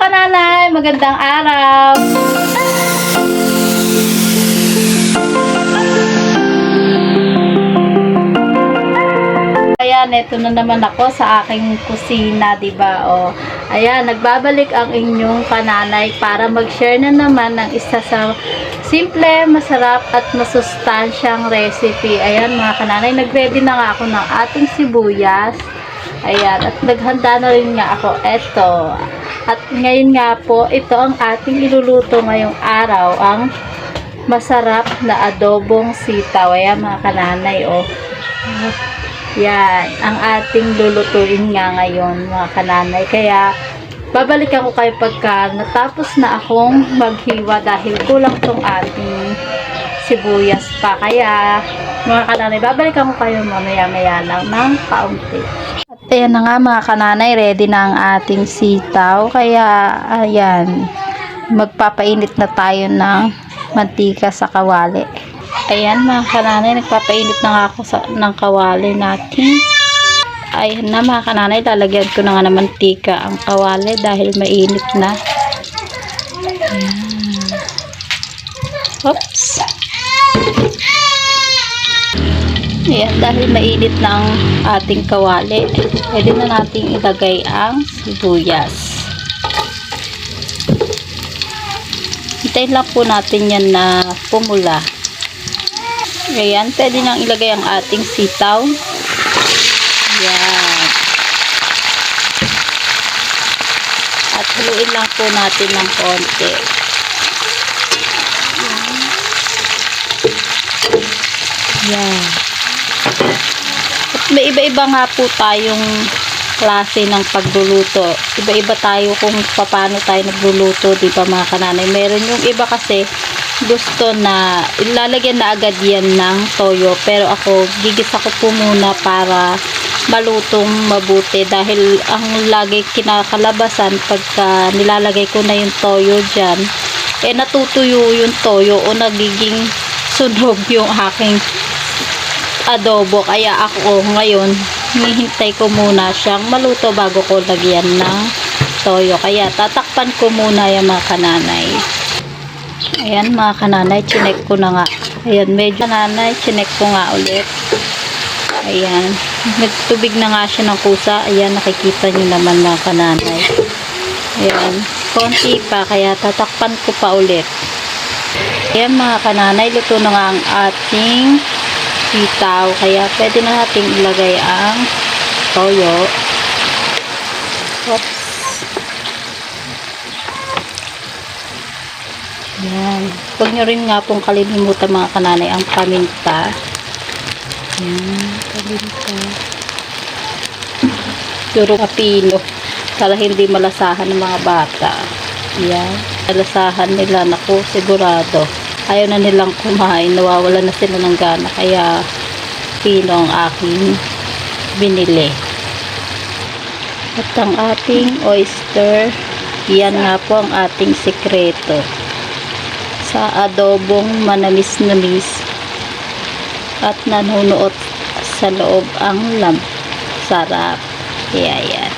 kananay, magandang araw. Ayan, ito na naman ako sa aking kusina, 'di ba? O, ayan, nagbabalik ang inyong kananay para mag-share na naman ng isa sa simple, masarap at masustansyang recipe. Ayan mga kananay, nag-ready na nga ako ng ating sibuyas. Ayan, at naghanda na rin nga ako. Eto. At ngayon nga po, ito ang ating iluluto ngayong araw, ang masarap na adobong sitaw. Ayan mga kananay, oh. Yan, ang ating lulutuin nga ngayon mga kananay. Kaya, babalikan ko kayo pagka natapos na akong maghiwa dahil kulang tong ating sibuyas pa. Kaya, mga kananay, babalikan ko kayo mamaya-maya lang ng kaunti. At ayan na nga mga kananay, ready na ang ating sitaw. Kaya, ayan, magpapainit na tayo ng mantika sa kawali. Ayan mga kananay, nagpapainit na nga ako ng kawali natin. Ayan na mga kananay, lalagyan ko na nga ng mantika ang kawali dahil mainit na. Ayan. Oops. Ayan, dahil mainit na ang ating kawali, pwede na natin ilagay ang sibuyas. Hintayin lang po natin yan na pumula. Ayan, pwede nang ilagay ang ating sitaw. Ayan. At haluin lang po natin ng konti. Ayan. At may iba-iba nga po tayong klase ng pagluluto. Iba-iba tayo kung paano tayo nagluluto, di ba mga kananay? Meron yung iba kasi gusto na ilalagyan na agad yan ng toyo, pero ako gigisa ko po muna para malutong mabuti dahil ang lagi kinakalabasan pagka nilalagay ko na yung toyo dyan, eh natutuyo yung toyo o nagiging sunog yung aking adobo. Kaya ako ngayon hinihintay ko muna siyang maluto bago ko lagyan ng toyo. Kaya tatakpan ko muna yung mga kananay. Ayan mga kananay, chinek ko na nga. Ayan, medyo kananay, chinek ko nga ulit. Ayan, nagtubig na nga siya ng kusa. Ayan, nakikita nyo naman mga kananay. Ayan, konti pa, kaya tatakpan ko pa ulit. Ayan mga kananay, luto na nga ang ating sitaw. Kaya pwede na nating ilagay ang toyo. Oops. Yan. Huwag nyo rin nga pong kalimutan mga kananay ang paminta. Yan. Paminta. Duro kapino. Para hindi malasahan ng mga bata. Yan. Malasahan nila. Naku, sigurado. Ayaw na nilang kumain. Nawawala na sila ng gana. Kaya pino ang aking binili. At ang ating oyster. Yan nga po ang ating sikreto sa adobong manamis-namis at nanunuot sa loob ang sarap. Kaya yan.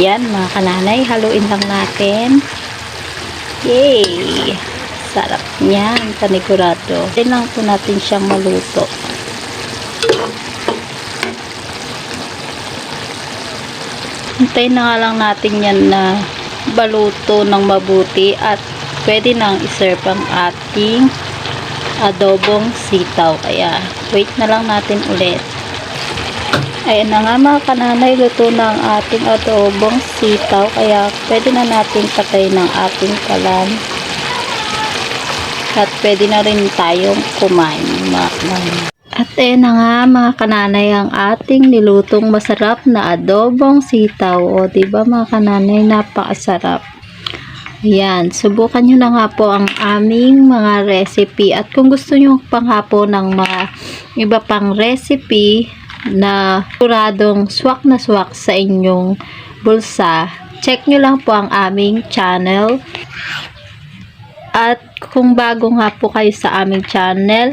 Yan mga kananay, haluin lang natin. Yay! Sarap niyan, panigurado. Din lang po natin siyang maluto. Hintayin na nga lang natin yan na baluto ng mabuti at pwede nang iserve ang ating adobong sitaw. Kaya wait na lang natin ulit. Ayan na nga mga kananay, luto na ang ating adobong sitaw. Kaya pwede na natin patay ng ating kalan at pwede na rin tayong kumain mga kananay. At ayan na nga mga kananay, ang ating nilutong masarap na adobong sitaw. O diba mga kananay, napakasarap. Ayan, subukan nyo na nga po ang aming mga recipe. At kung gusto nyo pang po ng mga iba pang recipe na siguradong swak na swak sa inyong bulsa, check nyo lang po ang aming channel. At kung bago nga po kayo sa aming channel,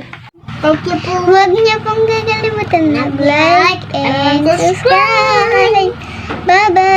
okay po, huwag niyo pong kakalimutan mag-like and subscribe. Bye-bye!